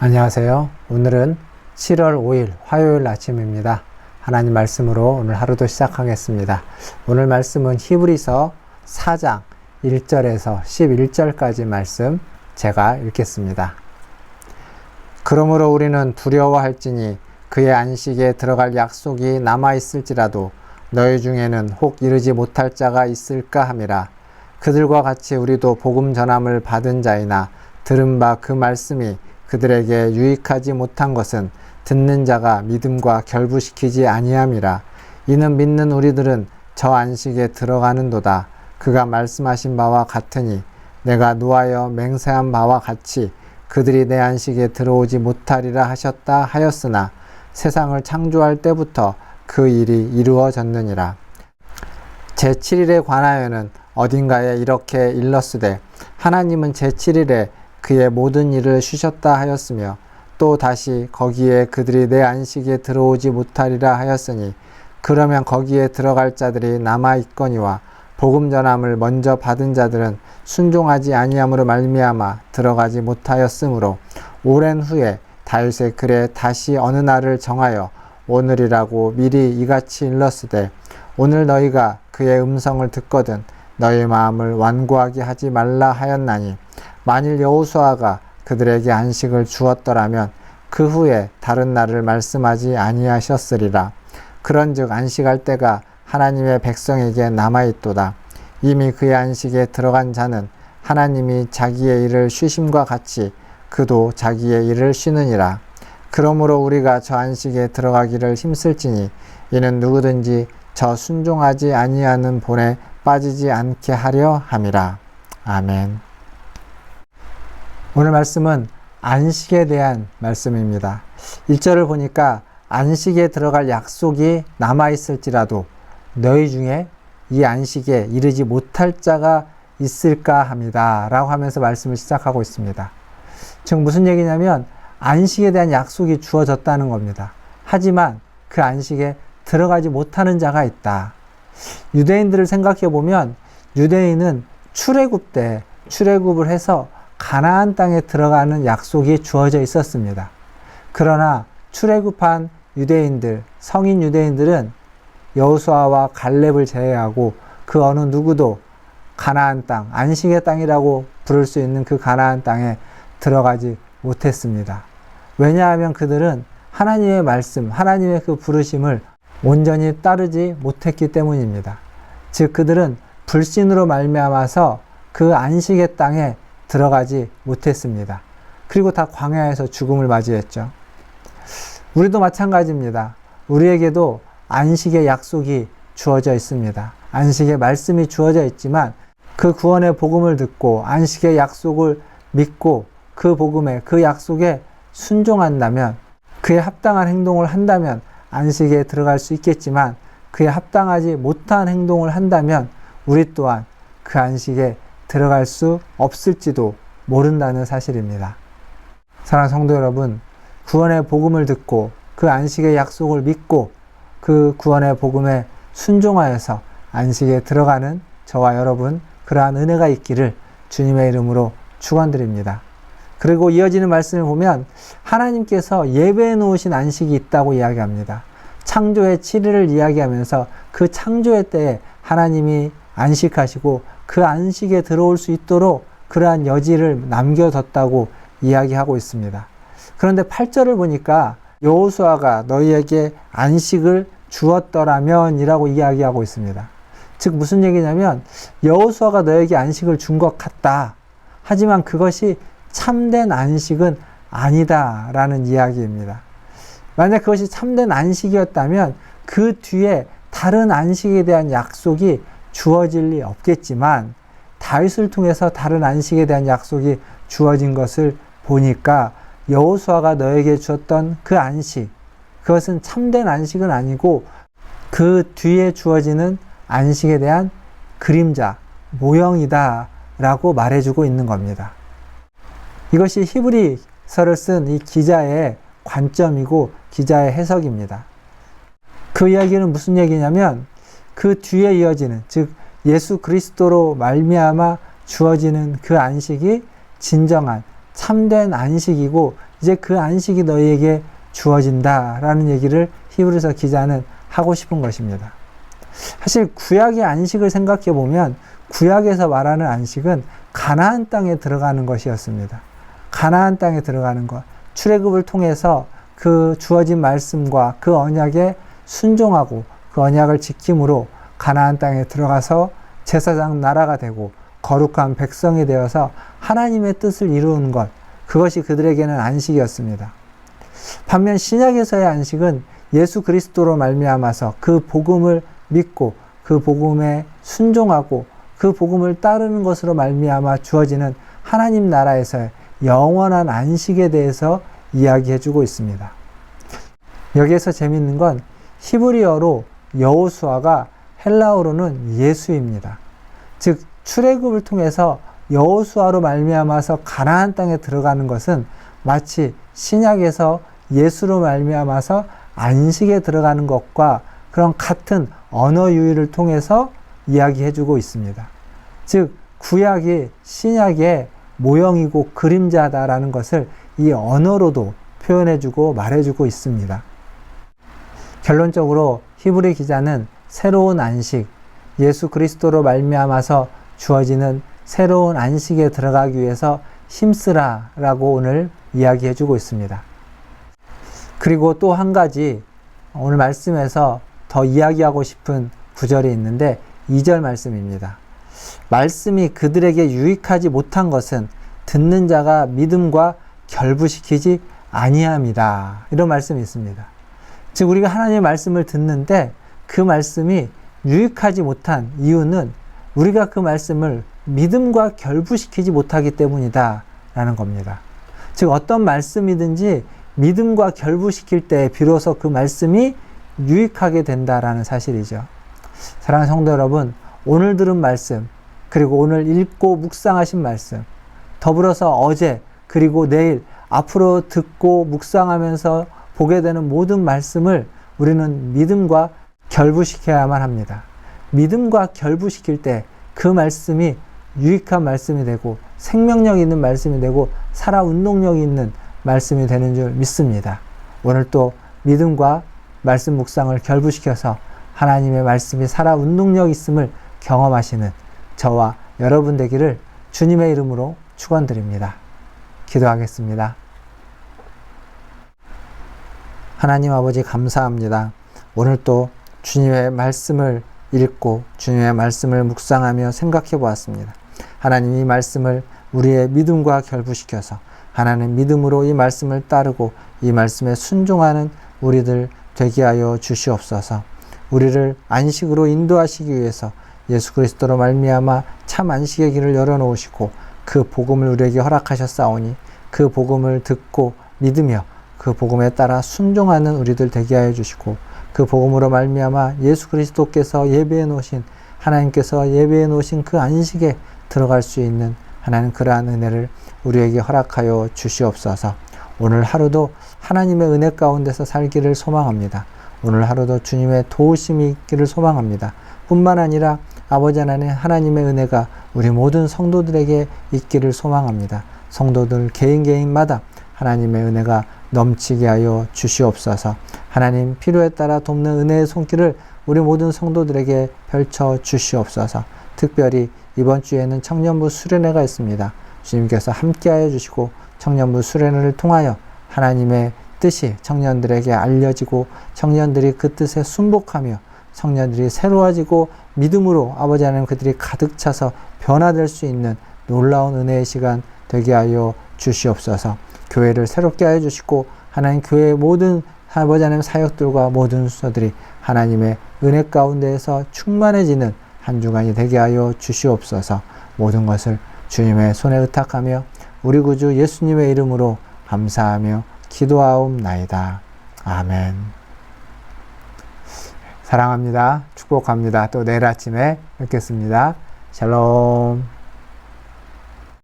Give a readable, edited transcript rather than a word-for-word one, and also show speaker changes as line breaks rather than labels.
안녕하세요. 오늘은 7월 5일 화요일 아침입니다. 하나님 말씀으로 오늘 하루도 시작하겠습니다. 오늘 말씀은 히브리서 4장 1절에서 11절까지 말씀 제가 읽겠습니다. 그러므로 우리는 두려워할지니 그의 안식에 들어갈 약속이 남아있을지라도 너희 중에는 혹 이르지 못할 자가 있을까 함이라. 그들과 같이 우리도 복음 전함을 받은 자이나 들은 바 그 말씀이 그들에게 유익하지 못한 것은 듣는 자가 믿음과 결부시키지 아니함이라. 이는 믿는 우리들은 저 안식에 들어가는도다. 그가 말씀하신 바와 같으니 내가 노하여 맹세한 바와 같이 그들이 내 안식에 들어오지 못하리라 하셨다 하였으나 세상을 창조할 때부터 그 일이 이루어졌느니라. 제7일에 관하여는 어딘가에 이렇게 일렀으되 하나님은 제7일에 그의 모든 일을 쉬셨다 하였으며 또 다시 거기에 그들이 내 안식에 들어오지 못하리라 하였으니 그러면 거기에 들어갈 자들이 남아있거니와 복음 전함을 먼저 받은 자들은 순종하지 아니함으로 말미암아 들어가지 못하였으므로 오랜 후에 다윗의 글에 다시 어느 날을 정하여 오늘이라고 미리 이같이 일렀으되 오늘 너희가 그의 음성을 듣거든 너희 마음을 완고하게 하지 말라 하였나니 만일 여호수아가 그들에게 안식을 주었더라면 그 후에 다른 날을 말씀하지 아니하셨으리라. 그런즉 안식할 때가 하나님의 백성에게 남아있도다. 이미 그의 안식에 들어간 자는 하나님이 자기의 일을 쉬심과 같이 그도 자기의 일을 쉬느니라. 그러므로 우리가 저 안식에 들어가기를 힘쓸지니 이는 누구든지 저 순종하지 아니하는 본에 빠지지 않게 하려 함이라. 아멘. 오늘 말씀은 안식에 대한 말씀입니다. 1절을 보니까 안식에 들어갈 약속이 남아있을지라도 너희 중에 이 안식에 이르지 못할 자가 있을까 합니다. 라고 하면서 말씀을 시작하고 있습니다. 즉 무슨 얘기냐면 안식에 대한 약속이 주어졌다는 겁니다. 하지만 그 안식에 들어가지 못하는 자가 있다. 유대인들을 생각해 보면 유대인은 출애굽 때 출애굽을 해서 가나안 땅에 들어가는 약속이 주어져 있었습니다. 그러나 출애굽한 유대인들, 성인 유대인들은 여호수아와 갈렙을 제외하고 그 어느 누구도 가나안 땅, 안식의 땅이라고 부를 수 있는 그 가나안 땅에 들어가지 못했습니다. 왜냐하면 그들은 하나님의 말씀, 하나님의 그 부르심을 온전히 따르지 못했기 때문입니다. 즉 그들은 불신으로 말미암아서 그 안식의 땅에 들어가지 못했습니다. 그리고 다 광야에서 죽음을 맞이했죠. 우리도 마찬가지입니다. 우리에게도 안식의 약속이 주어져 있습니다. 안식의 말씀이 주어져 있지만 그 구원의 복음을 듣고 안식의 약속을 믿고 그 복음에 그 약속에 순종한다면 그에 합당한 행동을 한다면 안식에 들어갈 수 있겠지만 그에 합당하지 못한 행동을 한다면 우리 또한 그 안식에 들어갈 수 없을지도 모른다는 사실입니다. 사랑하는 성도 여러분, 구원의 복음을 듣고 그 안식의 약속을 믿고 그 구원의 복음에 순종하여서 안식에 들어가는 저와 여러분 그러한 은혜가 있기를 주님의 이름으로 축원드립니다. 그리고 이어지는 말씀을 보면 하나님께서 예배해 놓으신 안식이 있다고 이야기합니다. 창조의 7일을 이야기하면서 그 창조의 때에 하나님이 안식하시고 그 안식에 들어올 수 있도록 그러한 여지를 남겨뒀다고 이야기하고 있습니다. 그런데 8절을 보니까 여호수아가 너희에게 안식을 주었더라면 이라고 이야기하고 있습니다. 즉 무슨 얘기냐면 여호수아가 너에게 안식을 준 것 같다. 하지만 그것이 참된 안식은 아니다 라는 이야기입니다. 만약 그것이 참된 안식이었다면 그 뒤에 다른 안식에 대한 약속이 주어질 리 없겠지만 다윗을 통해서 다른 안식에 대한 약속이 주어진 것을 보니까 여호수아가 너에게 주었던 그 안식, 그것은 참된 안식은 아니고 그 뒤에 주어지는 안식에 대한 그림자, 모형이다 라고 말해주고 있는 겁니다. 이것이 히브리서를 쓴 이 기자의 관점이고 기자의 해석입니다. 그 이야기는 무슨 얘기냐면 그 뒤에 이어지는, 즉 예수 그리스도로 말미암아 주어지는 그 안식이 진정한 참된 안식이고 이제 그 안식이 너희에게 주어진다라는 얘기를 히브리서 기자는 하고 싶은 것입니다. 사실 구약의 안식을 생각해 보면 구약에서 말하는 안식은 가나안 땅에 들어가는 것이었습니다. 가나안 땅에 들어가는 것. 출애굽을 통해서 그 주어진 말씀과 그 언약에 순종하고 그 언약을 지킴으로 가나안 땅에 들어가서 제사장 나라가 되고 거룩한 백성이 되어서 하나님의 뜻을 이루는 것, 그것이 그들에게는 안식이었습니다. 반면 신약에서의 안식은 예수 그리스도로 말미암아서 그 복음을 믿고 그 복음에 순종하고 그 복음을 따르는 것으로 말미암아 주어지는 하나님 나라에서의 영원한 안식에 대해서 이야기해주고 있습니다. 여기에서 재밌는 건 히브리어로 여호수아가 헬라어로는 예수입니다. 즉 출애굽을 통해서 여호수아로 말미암아서 가나안 땅에 들어가는 것은 마치 신약에서 예수로 말미암아서 안식에 들어가는 것과 그런 같은 언어 유희를 통해서 이야기해주고 있습니다. 즉 구약이 신약의 모형이고 그림자다라는 것을 이 언어로도 표현해주고 말해주고 있습니다. 결론적으로 히브리 기자는 새로운 안식, 예수 그리스도로 말미암아서 주어지는 새로운 안식에 들어가기 위해서 힘쓰라라고 오늘 이야기해주고 있습니다. 그리고 또 한 가지 오늘 말씀에서 더 이야기하고 싶은 구절이 있는데 2절 말씀입니다. 말씀이 그들에게 유익하지 못한 것은 듣는 자가 믿음과 결부시키지 아니함이다. 이런 말씀이 있습니다. 즉 우리가 하나님의 말씀을 듣는데 그 말씀이 유익하지 못한 이유는 우리가 그 말씀을 믿음과 결부시키지 못하기 때문이다 라는 겁니다. 즉 어떤 말씀이든지 믿음과 결부시킬 때 비로소 그 말씀이 유익하게 된다라는 사실이죠. 사랑하는 성도 여러분, 오늘 들은 말씀, 그리고 오늘 읽고 묵상하신 말씀, 더불어서 어제 그리고 내일 앞으로 듣고 묵상하면서 보게 되는 모든 말씀을 우리는 믿음과 결부시켜야만 합니다. 믿음과 결부시킬 때 그 말씀이 유익한 말씀이 되고 생명력 있는 말씀이 되고 살아 운동력이 있는 말씀이 되는 줄 믿습니다. 오늘 또 믿음과 말씀 묵상을 결부시켜서 하나님의 말씀이 살아 운동력 있음을 경험하시는 저와 여러분 되기를 주님의 이름으로 축원드립니다. 기도하겠습니다. 하나님 아버지 감사합니다. 오늘 또 주님의 말씀을 읽고 주님의 말씀을 묵상하며 생각해 보았습니다. 하나님 이 말씀을 우리의 믿음과 결부시켜서 하나님 믿음으로 이 말씀을 따르고 이 말씀에 순종하는 우리들 되게 하여 주시옵소서. 우리를 안식으로 인도하시기 위해서 예수 그리스도로 말미암아 참 안식의 길을 열어놓으시고 그 복음을 우리에게 허락하셨사오니 그 복음을 듣고 믿으며 그 복음에 따라 순종하는 우리들 되게 하여 주시고 그 복음으로 말미암아 예수 그리스도께서 예배해 놓으신 하나님께서 예배해 놓으신 그 안식에 들어갈 수 있는 하나님 그러한 은혜를 우리에게 허락하여 주시옵소서. 오늘 하루도 하나님의 은혜 가운데서 살기를 소망합니다. 오늘 하루도 주님의 도우심이 있기를 소망합니다. 뿐만 아니라 아버지 하나님의 은혜가 우리 모든 성도들에게 있기를 소망합니다. 성도들 개인마다 하나님의 은혜가 넘치게 하여 주시옵소서. 하나님 필요에 따라 돕는 은혜의 손길을 우리 모든 성도들에게 펼쳐 주시옵소서. 특별히 이번 주에는 청년부 수련회가 있습니다. 주님께서 함께하여 주시고 청년부 수련회를 통하여 하나님의 뜻이 청년들에게 알려지고 청년들이 그 뜻에 순복하며 청년들이 새로워지고 믿음으로 아버지 하나님 그들이 가득 차서 변화될 수 있는 놀라운 은혜의 시간 되게 하여 주시옵소서. 교회를 새롭게 하여 주시고 하나님 교회의 모든 아버지 하나님 사역들과 모든 수서들이 하나님의 은혜 가운데에서 충만해지는 한 주간이 되게 하여 주시옵소서. 모든 것을 주님의 손에 의탁하며 우리 구주 예수님의 이름으로 감사하며 기도하옵나이다. 아멘. 사랑합니다. 축복합니다. 또 내일 아침에 뵙겠습니다. 샬롬.